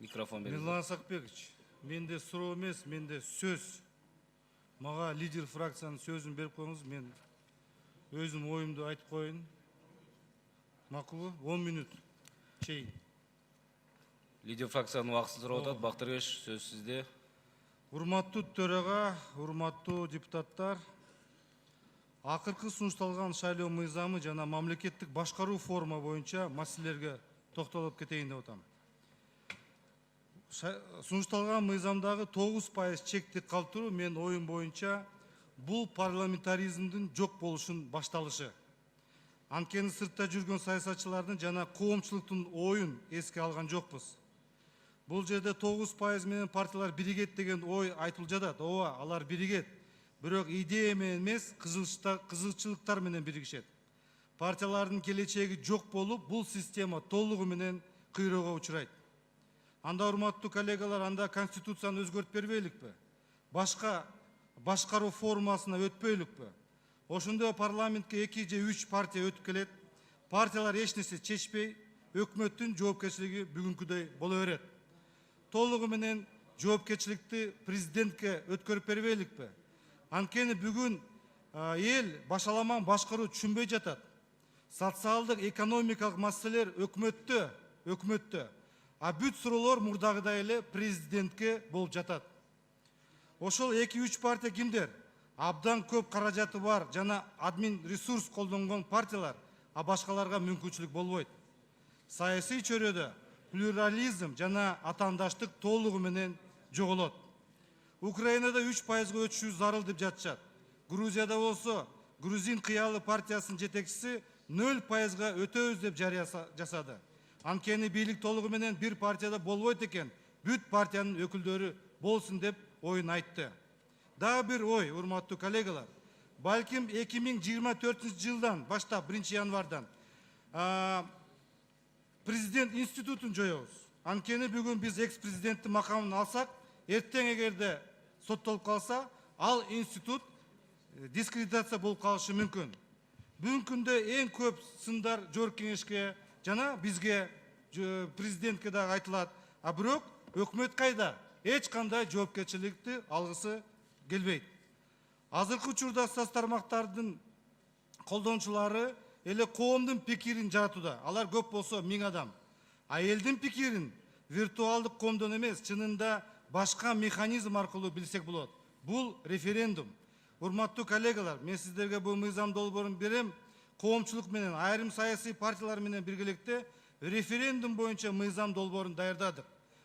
Микрофон беріңіздер. Мирлан Сақбекович, менде сұрау емес, менде сөз. Маға лидер фракцияның сөзін беріп қойыңыз, мен өзім ойымды айтып қойын. Мақұл, 10 минут чейін. Лидер фракцияның уақытын сұрап отырады. Бақтыргеш, сөз сізде. Урматтуу төраға, урматтуу депутаттар, акыркы сунушталган шайлоо мыйзамы жана мамлекеттик башкаруу форма боюнча маселелерге токтолуп кетейин деп атам. Сунушталган мыйзамдагы 9% чектик калтыруу мен оюм боюнча бул парламентаризмдин жок болушун башталышы. Анткени сыртта жүргөн саясатчылардын жана коомчулуктун оюн эске алган жокпуз. Бұл жерде 9% менен партиялар биригет деген ой айтылып жатат. Ооба, алар биригет. Бирок идея менен эмес, кызыкчылыктар менен биригишет. Партиялардын келечеги жок болуп, бул система толугу менен кыйроого учурайт. Анда урматтуу коллегалар, анда конституцияны өзгөртүп бербейликпи? Башка башкаруу формасына өтпөйлүкпү? Ошондо парламентке 2 же 3 партия өтүп келет. Партиялар эч нерсе чечпей, өкмөттүн жоопкерчилиги бүгүнкүдөй боло берет. Толугу менен жоопкерчиликти президентке өткөрүп бербейликпи? Анткени бүгүн эл башаламан башкаруу түшүнбөй жатат. Социалдык, экономикалык маселелер өкмөттө, а бүт суроолор мурдагыдай эле президентке болуп жатат. Ошол 2-3 партия кимдер? Абдан көп каражаты бар жана админ ресурс колдонгон партиялар, а башкаларга мүмкүнчүлүк болбойт. Саясий чөйрөдө плюрализм жана атаандаштык толугу менен жоголот. Украинада 3%га өтүшү зарыл деп жатышат. Грузияда болсо, Грузин кыялы партиясынын жетекчиси 0%га өтөбүз деп жарыя жасады. Анткени бийлик толугу менен бир партияда болбойт экен, бүт партиянын өкүлдөрү болсун деп оюн айтты. Дагы бир ой, урматтуу коллегалар. Балким 2024-жылдан баштап 1-январдан президент институтун жоебуз. Анткени бүгүн биз экс-президенттин макамын алсак, эртең эгерде соттолуп калса, ал институт дискредитация болуп калышы мүмкүн. Бүгүнкү күндө эң көп сындар жогорку кеңешке жана бизге президентке дагы айтылат. А бирок өкмөт кайда? Эч кандай жоопкерчиликти алгысы келбейт. Азыркы учурда соц тармактардын колдонуучулары эле коомдун пикирин жаратууда. Алар көп болсо 1000 адам. А элдин пикирин виртуалдык коомдон эмес, чынында башка механизм аркылуу билсек болот. Бул референдум. Урматтуу коллегалар, мен сиздерге бул мыйзам долбоорун берем. Коомчулук менен, айрым саясий партиялар менен биргеликте референдум боюнча мыйзам долбоорун даярдадык.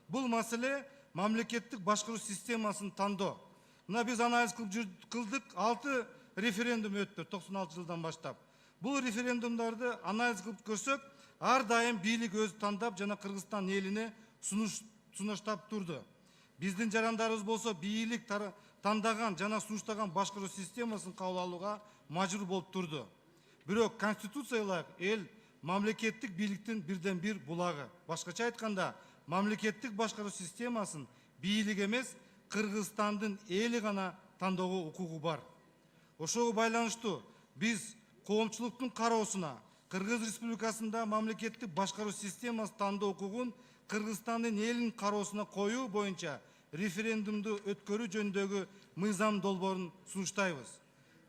Бул маселе мамлекеттик башкаруу системасын тандоо. Мына биз анализ кылдык, 6 референдум өттү 96 жылдан баштап. Бул референдумдарды анализ кылып көрсөк, ар дайым бийлик өзү тандап жана Кыргызстан элине сунуштап турду. Биздин жарандарыбыз болсо бийлик тандаган жана сунуштаган башкаруу системасын кабыл алууга мажбур болуп турду. Бирок конституциялык эл мамлекеттик бийликтин бирден бир булагы. Башкача айтканда, мамлекеттик башкаруу системасын бийлик эмес, Кыргызстандын эли гана тандоого укугу бар. Ошого байланыштуу биз коомчулуктун кароосуна Кыргыз Республикасында мамлекеттик башкаруу системасы тандоо укугун Кыргызстандын элинин кароосуна коюу боюнча референдумду өткөрүү жөнүндөгү мыйзам долбоорун сунуштайбыз.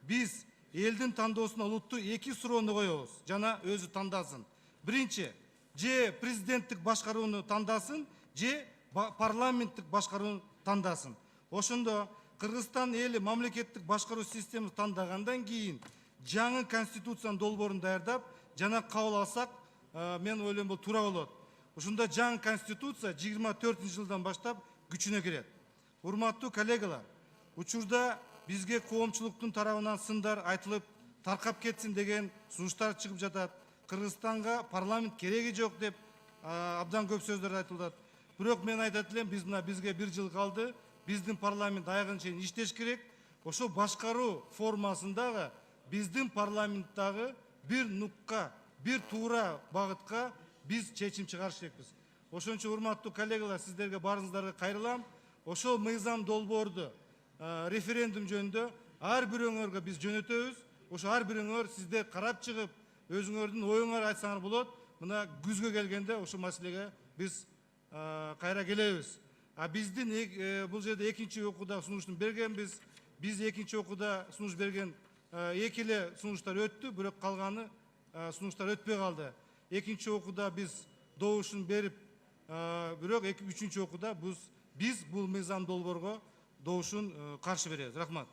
Биз элдин тандоосуна улуттуу 2 суроону коебуз жана өзү тандасын. Биринчи, же президенттик башкарууну тандасын, же парламенттик башкарууну тандасын. Ошондо Кыргызстан эли мамлекеттик башкаруу системасын тандагандан кийин жаңы конституциянын долбоорун даярдап жана кабыл алсак, мен ойлойм бул туура болот. Ушунда жаңы конституция 24-жылдан баштап күчүнө кирет. Урматтуу коллегалар, учурда бизге коомчулуктун тарабынан сындар айтылып, таркап кетсин деген сунуштар чыгып жатат. Кыргызстанга парламент кереги жок деп абдан көп сөздөр айтылат. Бирок мен айтат элем, бизге 1 жыл калды, биздин парламент аягына чейин иштеш керек. Ошо башкаруу формасындагы биздин парламенттагы бир нукка, бир туура багытка биз чечим чыгарыш керекпиз. Ошон үчүн урматтуу коллегалар, сиздерге барыңыздарга кайрылам. Ошол мыйзам долбоорду референдум жөнүндө ар бирөөңөргө биз жөнөтөбүз. Ошо ар бирөөңөр сиздер карап чыгып, өзүңөрдүн оюңарды айтсаңар болот. Мына күзгө келгенде ошол маселеге биз кайра келебиз. Биздин бул жерде экинчи окууда сунуштун бергенбиз. Биз экинчи окууда сунуш берген эки эле сунуштар өттү, бирок калганы сунуштар өтпөй калды. Экинчи окууда биз добушун берип, бирок үчүнчү окууда биз бул мыйзам долбоорго добушун каршы беребиз. Рахмат.